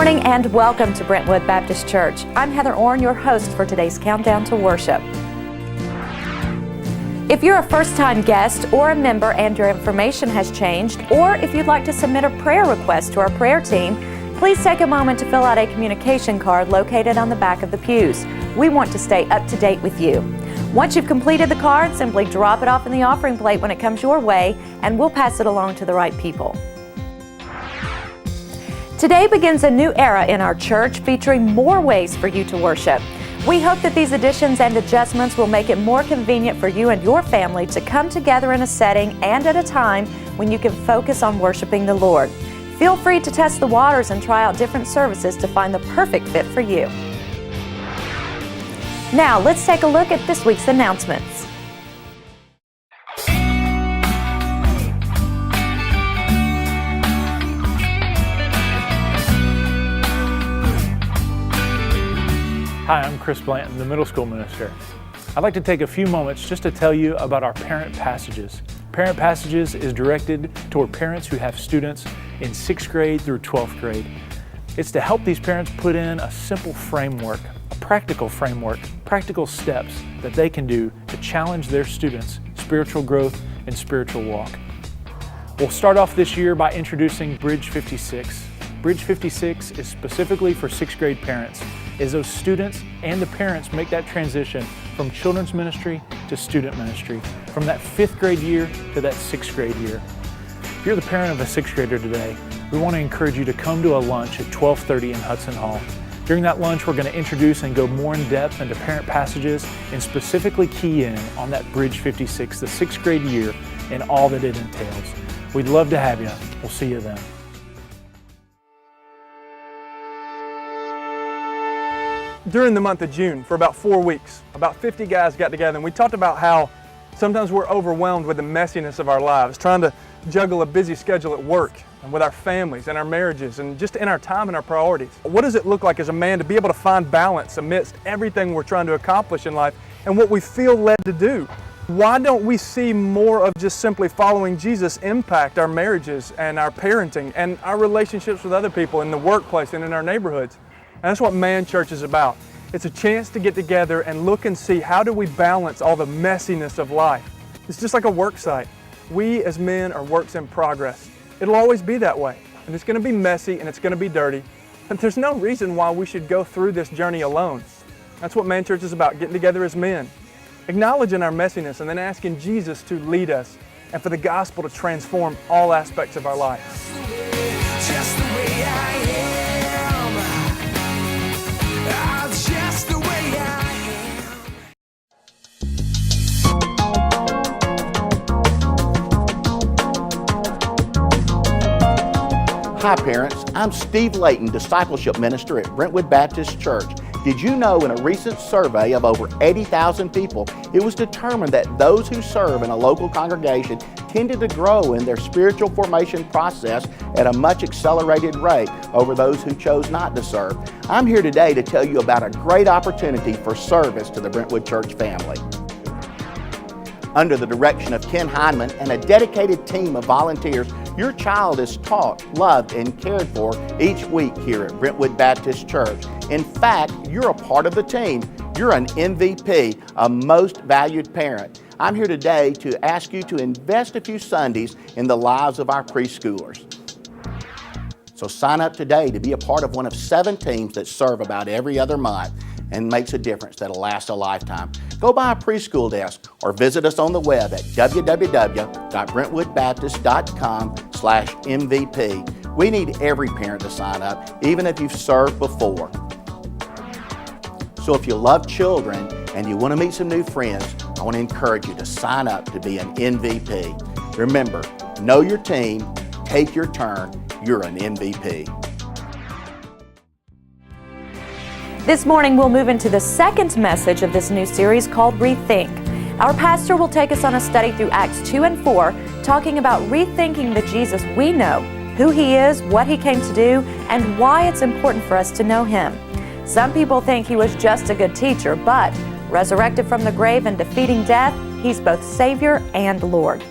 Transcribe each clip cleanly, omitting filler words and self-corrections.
morning and welcome to Brentwood Baptist Church. I'm Heather Orn, your host for today's Countdown to Worship. If you're a first-time guest or a member and your information has changed, or if you'd like to submit a prayer request to our prayer team, please take a moment to fill out a communication card located on the back of the pews. We want to stay up to date with you. Once you've completed the card, simply drop it off in the offering plate when it comes your way, and we'll pass it along to the right people. Today begins a new era in our church featuring more ways for you to worship. We hope that these additions and adjustments will make it more convenient for you and your family to come together in a setting and at a time when you can focus on worshiping the Lord. Feel free to test the waters and try out different services to find the perfect fit for you. Now, let's take a look at this week's announcements. Hi, I'm Chris Blanton, the middle school minister. I'd like to take a few moments just to tell you about our Parent Passages. Parent Passages is directed toward parents who have students in 6th grade through 12th grade. It's to help these parents put in a simple framework, a practical framework, practical steps that they can do to challenge their students' spiritual growth and spiritual walk. We'll start off this year by introducing Bridge 56. Bridge 56 is specifically for 6th grade parents, as those students and the parents make that transition from children's ministry to student ministry, from that 5th grade year to that 6th grade year. If you're the parent of a 6th grader today, we want to encourage you to come to a lunch at 12:30 in Hudson Hall. During that lunch, we're going to introduce and go more in depth into Parent Passages and specifically key in on that Bridge 56, the 6th grade year, and all that it entails. We'd love to have you. We'll see you then. During the month of June, for about 4 weeks, about 50 guys got together and we talked about how sometimes we're overwhelmed with the messiness of our lives, trying to juggle a busy schedule at work and with our families and our marriages and just in our time and our priorities. What does it look like as a man to be able to find balance amidst everything we're trying to accomplish in life and what we feel led to do? Why don't we see more of just simply following Jesus impact our marriages and our parenting and our relationships with other people in the workplace and in our neighborhoods? And that's what ManChurch is about. It's a chance to get together and look and see how do we balance all the messiness of life. It's just like a work site. We as men are works in progress. It'll always be that way. And it's going to be messy and it's going to be dirty. But there's no reason why we should go through this journey alone. That's what ManChurch is about, getting together as men, acknowledging our messiness and then asking Jesus to lead us and for the gospel to transform all aspects of our life. Just the way I am. Just the way I am. Hi parents, I'm Steve Layton, discipleship minister at Brentwood Baptist Church. Did you know in a recent survey of over 80,000 people, it was determined that those who serve in a local congregation tended to grow in their spiritual formation process at a much accelerated rate over those who chose not to serve? I'm here today to tell you about a great opportunity for service to the Brentwood Church family. Under the direction of Ken Heineman and a dedicated team of volunteers, your child is taught, loved, and cared for each week here at Brentwood Baptist Church. In fact, you're a part of the team. You're an MVP, a most valued parent. I'm here today to ask you to invest a few Sundays in the lives of our preschoolers. So sign up today to be a part of one of 7 teams that serve about every other month and makes a difference that'll last a lifetime. Go by a preschool desk or visit us on the web at www.brentwoodbaptist.com/MVP. We need every parent to sign up, even if you've served before. So if you love children and you want to meet some new friends, I want to encourage you to sign up to be an MVP. Remember, know your team, take your turn, you're an MVP. This morning we'll move into the second message of this new series called Rethink. Our pastor will take us on a study through Acts 2 and 4, talking about rethinking the Jesus we know, who he is, what he came to do, and why it's important for us to know him. Some people think he was just a good teacher, but resurrected from the grave and defeating death, he's both Savior and Lord.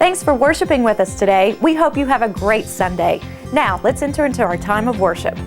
Thanks for worshiping with us today. We hope you have a great Sunday. Now, let's enter into our time of worship.